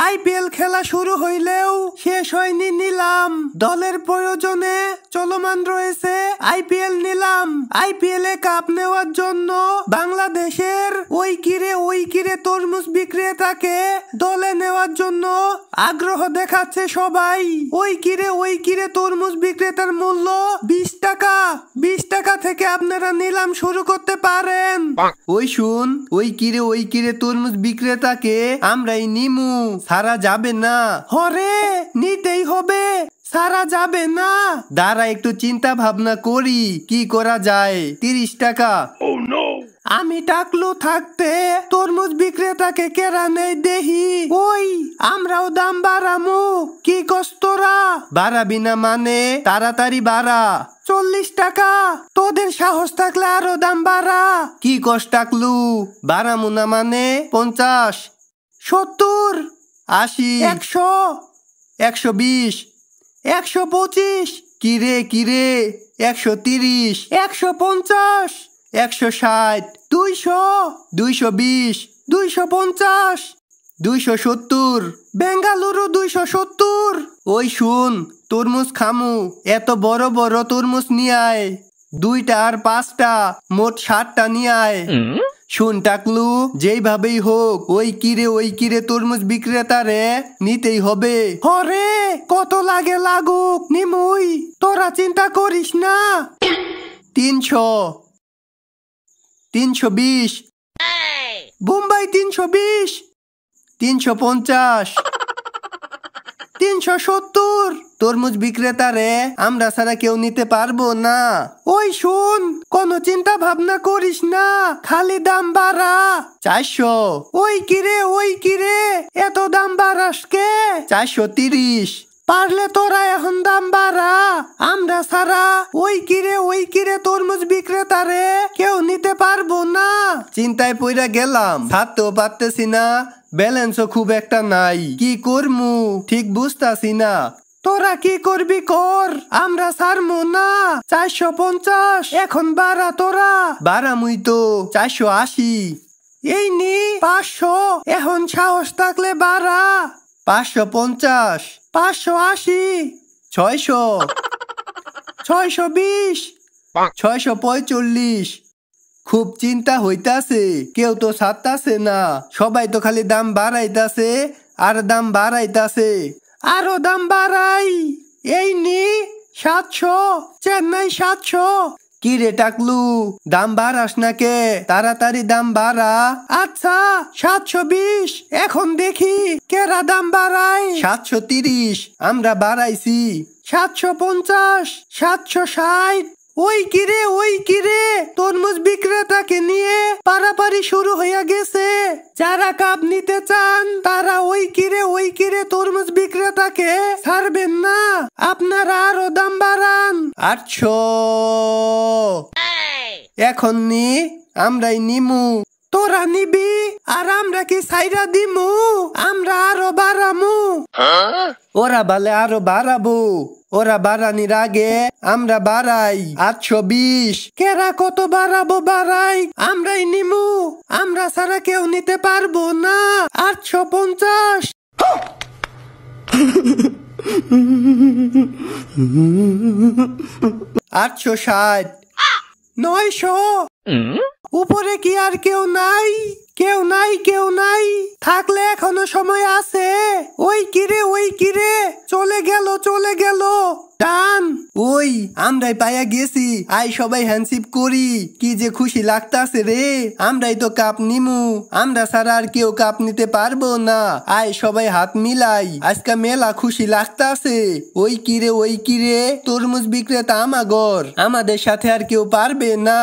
IPL খেলা শুরু হইলেও শেষ হয়নি নিলাম। দলের প্রয়োজনে চলমান রয়েছে আইপিএল নিলাম। আইপিএল এ কাপ নেওয়ার জন্য বাংলাদেশের ওই কিরে তরমুজ বিক্রেতাকে দলে নেওয়ার জন্য আগ্রহ দেখাচ্ছে সবাই। ওই কিরে তরমুজ বিক্রেতার মূল্য 20 টাকা। 20 টাকা থেকে আপনারা নিলাম শুরু করতে পারেন। ওই শুন, ওই কিরে তরমুজ বিক্রেতাকে আমরাই নিমু, সারা যাবে না। হরে নিতেই হবে, সারা যাবে না। দাঁড়া একটু চিন্তা ভাবনা করি কি করা যায়। 30 টাকা। আমি টাকলু থাকতে তরমুজ বিক্রেতাকে কেরা নেই দেহি। ওই আমরাও দাম বাড়ামু, কি কষ্টরা? বাড়াবি না মানে তাড়াতাড়ি বাড়া। 40 টাকা। তোদের সাহস থাকলে আরো দাম বাড়া। কি কষ্ট টাকলু, বাড়ামু না মানে 50, 70, 80, 100, 120, 125, কিরে 130, 150, 160, 200, 220, 250, 270। বেঙ্গালুরু 270। ওই শুন, তরমুজ খামু, এত বড় বড় তরমুজ নিয়ে আয়। 2টা আর 5টা, মোট 60টা নিয়ে আয়। শুন টাকলু, যেইভাবেই হোক ওই কিরে তরমুজ বিক্রেতারে নিতেই হবে। হরে কত লাগে লাগুক নিমুই, তোরা চিন্তা করিস না। 300, 320, বোম্বাই 320, 350, 370। তরমুজ বিক্রেতারে আমরা ছাড়া কেউ নিতে পারবো না। ওই শুন, কোনো চিন্তা ভাবনা করিস না, খালি দাম বাড়া। 400, ওই কিরে এত দাম বাড়াস কে? 430। পারলে তোরা এখন দাম বাড়া, আমরা ছাড়া ওই কিরে তরমুজ বিক্রেতারে কেউ নিতে পারবো না। চিন্তায় পইরা গেলাম, ছাড়তেও পারতেছি না, ব্যালেন্সও খুব একটা নাই, কি করমু ঠিক বুঝতাছি না। তোরা কি করবি কর, আমরা ছাড়মু না। 450 এখন বাড়া তোরা। বাড়ামুই তো 480। এই নি 500, এখন সাহস থাকলে বাড়া। 550, 580, 600, 620, 645। খুব চিন্তা হইতাছে, কেউ তো ছাড়তাছে না, সবাই তো খালি দাম বাড়াইতাছে আর দাম বাড়াইতাছে। আরো দাম বাড়াই। এই নি 700, চেন্নাই 700। কি রে টাকলু, দাম বাড়াস না কে? তাড়াতাড়ি দাম বাড়া। আচ্ছা 720, এখন দেখি কেরা দাম বাড়াই। 730 আমরা বাড়াইছি। 750, 760। ওই কিরে তরমুজ বিক্রেতাকে নিয়ে পারাপারি শুরু হয়ে গেছে। যারা কাপ নিতে চান তারা ওই কিরে তরমুজ বিক্রেতাকে ছাড়বেন না, আপনারা আরো দাম বাড়ান। 800 এখন নি, আমরাই নিমু। তোরা নিবি আর আমরা কি সাইরা দিমু? আমরা আরো বাড়ামু। ওরা বলে আরো বাড়াবো, ওরা বাড়ানির আগে আমরা বাড়াই। 820। কেরা কত বাড়াবো বাড়াই, আমরাই নিমু, আমরা ছাড়া কেউ নিতে পারবো না। 850। 860। 900। উপরে কি আর কেউ নাই? কেউ নাই থাকলে এখনো সময় আছে। ওই কিরে চলে গেল টান। ওই আমরাই পাইয়া গেছি, আই সবাই হ্যান্ডশিপ করি, কি যে খুশি লাগতাছে রে। আমরাই তো কাপ নিমু, আমরা ছাড়া আর কেউ কাপ নিতে পারবো না। আই সবাই হাত মিলাই, আজকে মেলা খুশি লাগতাছে। ওই কিরে তরমুজ বিক্রেতা আমাগর, আমাদের সাথে আর কেউ পারবে না।